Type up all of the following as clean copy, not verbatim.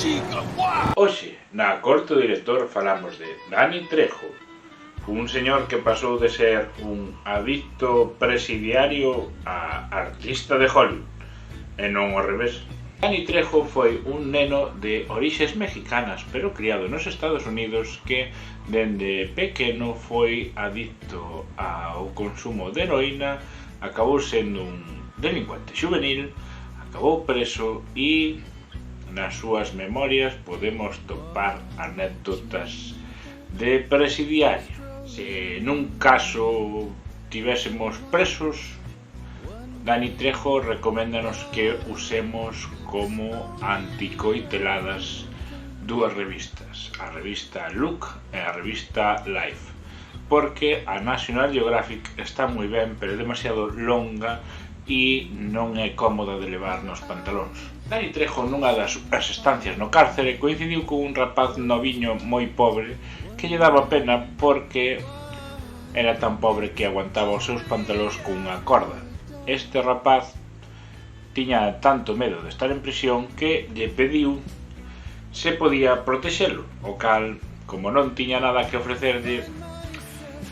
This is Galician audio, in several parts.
Hoxe, na corte do director falamos de Dani Trejo, un señor que pasou de ser un adicto presidiario a artista de Hollywood, e non ao revés. Dani Trejo foi un neno de orixes mexicanas, pero criado nos Estados Unidos, que dende pequeno foi adicto ao consumo de heroína, acabou sendo un delincuente juvenil, acabou preso e nas súas memorias podemos topar anécdotas de presidiario. Se nun caso tivésemos presos, Dani Trejo recoméndanos que usemos como anticoiteladas dúas revistas, a revista Look e a revista Life, porque a National Geographic está moi ben, pero é demasiado longa e non é cómoda de levar nos pantalóns. Dani Trejo, nunha das estancias no cárcere, coincidiu con un rapaz noviño moi pobre que lle daba pena porque era tan pobre que aguantaba os seus pantalóns cunha corda. Este rapaz tiña tanto medo de estar en prisión que lle pediu se podía protexelo, o cal, como non tiña nada que ofrecerlle,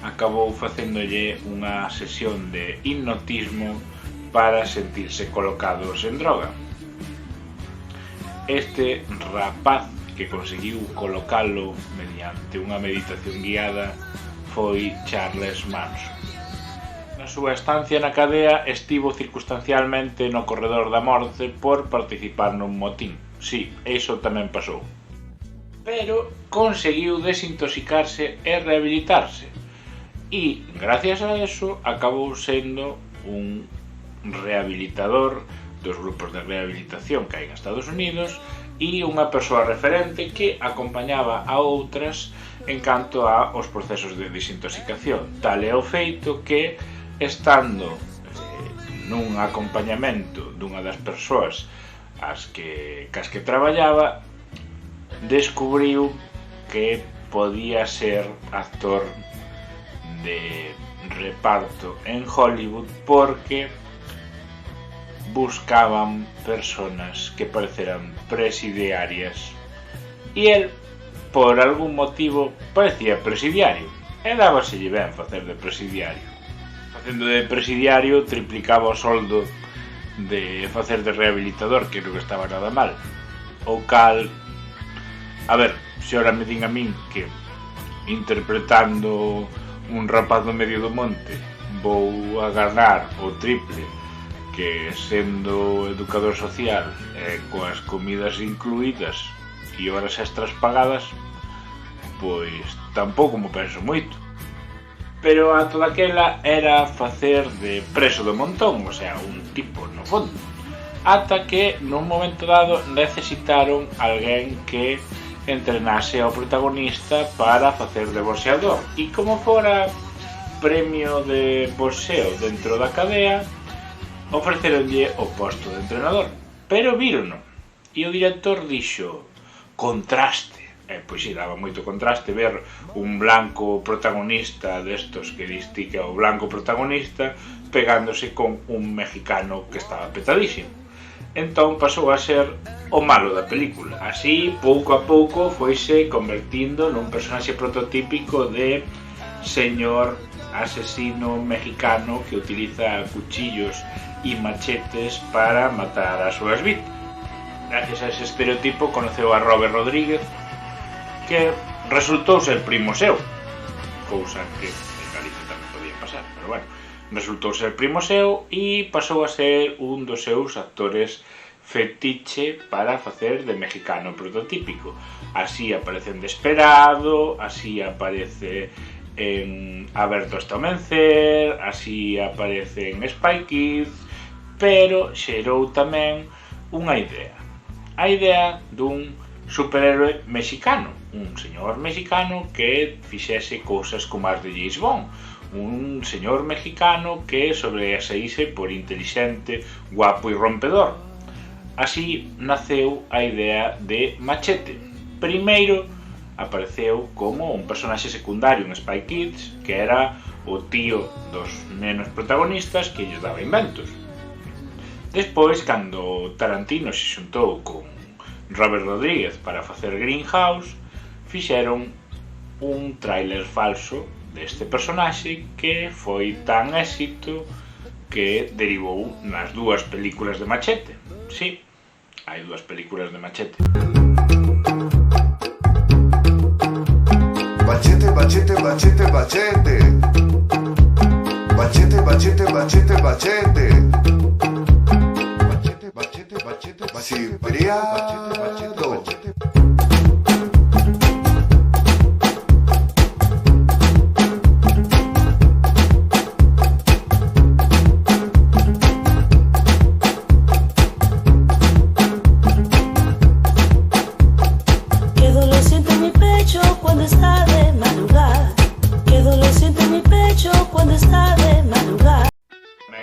acabou facéndolle unha sesión de hipnotismo para sentirse colocados en droga. Este rapaz que conseguiu colocalo mediante unha meditación guiada foi Charles Manson. Na súa estancia na cadea estivo circunstancialmente no corredor da morte por participar nun motín. Si, iso tamén pasou. Pero conseguiu desintoxicarse e rehabilitarse. E, gracias a eso, acabou sendo un rehabilitador dos grupos de rehabilitación que hai en Estados Unidos e unha persoa referente que acompañaba a outras en canto aos procesos de desintoxicación. Tal é o feito que, estando nun acompañamento dunha das persoas cas que traballaba, descubriu que podía ser actor de reparto en Hollywood porque buscaban personas que pareceran presidiarias e el, por algún motivo, parecía presidiario e dábaselle ben facer de presidiario. Facendo de presidiario triplicaba o soldo de facer de rehabilitador, que non estaba nada mal. O cal, a ver, se ora me din a min que interpretando un rapaz do medio do monte vou a ganar o triple que sendo educador social coas comidas incluídas e horas extras pagadas, pois tampouco me penso moito. Pero a toda aquela era facer de preso do montón, o sea, un tipo no fondo. Ata que nun momento dado necesitaron alguén que entrenase ao protagonista para facer de boxeador. E como fora premio de boxeo dentro da cadea, ofreceronlle o posto de entrenador, pero vírono, e o director dixo: contraste. Pois si, daba moito contraste ver un blanco protagonista destos que distica o blanco protagonista pegándose con un mexicano que estaba petadísimo. Entón pasou a ser o malo da película. Así, pouco a pouco, foise convertindo nun personaxe prototípico de señor asesino mexicano que utiliza cuchillos e machetes para matar as súas víctimas. Gracias a ese estereotipo conoceu a Robert Rodríguez, que resultou ser primo seu, cousa que en Galicia tamén podía pasar, pero bueno, resultou ser primo seu e pasou a ser un dos seus actores fetiche para facer de mexicano prototípico. Así aparece en Desperado, así aparece en Aberto hasta o Mencer, así aparece en Spy Kids, pero xerou tamén unha idea. A idea dun superhéroe mexicano, un señor mexicano que fixese cousas como as de James Bond, un señor mexicano que sobresaíse por intelixente, guapo e rompedor. Así naceu a idea de Machete. Primeiro apareceu como un personaxe secundario en Spy Kids, que era o tío dos nenos protagonistas que lles daba inventos. Despois, cando Tarantino se xuntou con Robert Rodríguez, para facer Greenhouse, fixeron un tráiler falso deste personaxe que foi tan éxito que derivou nas dúas películas de Machete. Sí, hai dúas películas de Machete. Machete, machete, machete, machete. Machete, machete, machete, machete. Machete, machete, machete, Cipriano.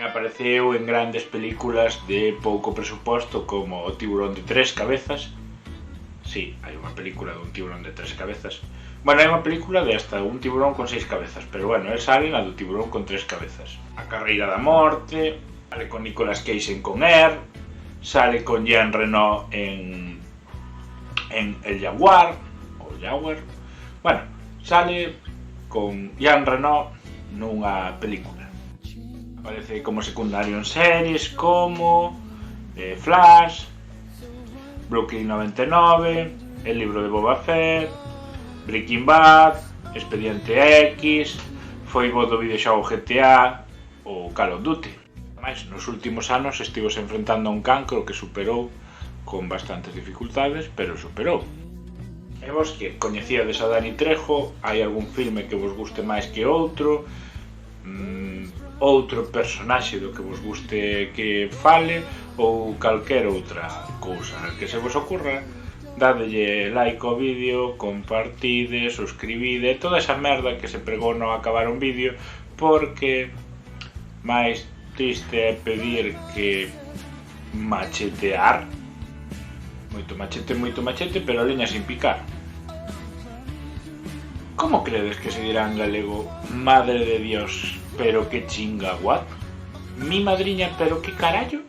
Apareceu en grandes películas de pouco presuposto como O tiburón de tres cabezas. Sí, hai unha película dun tiburón de tres cabezas. Bueno, hai unha película de hasta un tiburón con seis cabezas, pero bueno, el sale na do tiburón con tres cabezas. A carreira da morte, sale con Nicolas Cage en Con Air, sale con Jean Reno en El Jaguar, ou Jaguar. Bueno, sale con Jean Reno nunha película. Aparece como secundario en series como Flash, Brooklyn 99, El libro de Boba Fett, Breaking Bad, Expediente X, foi voz do videoxogo GTA ou Call of Duty. Ademais, nos últimos anos estivose enfrentando a un cancro que superou con bastantes dificultades, pero superou. E vos que coñecíades a Dani Trejo, hai algún filme que vos guste máis que outro, outro personaxe do que vos guste que fale ou calquera outra cousa que se vos ocurra, dadelle like ao vídeo, compartide, suscribide, toda esa merda que se pregou no acabar un vídeo, porque máis triste é pedir que machetear, moito machete, pero a leña sin picar. Como credes que se dirá en galego madre de Dios, pero que chinga what? Mi madriña, pero que carallo?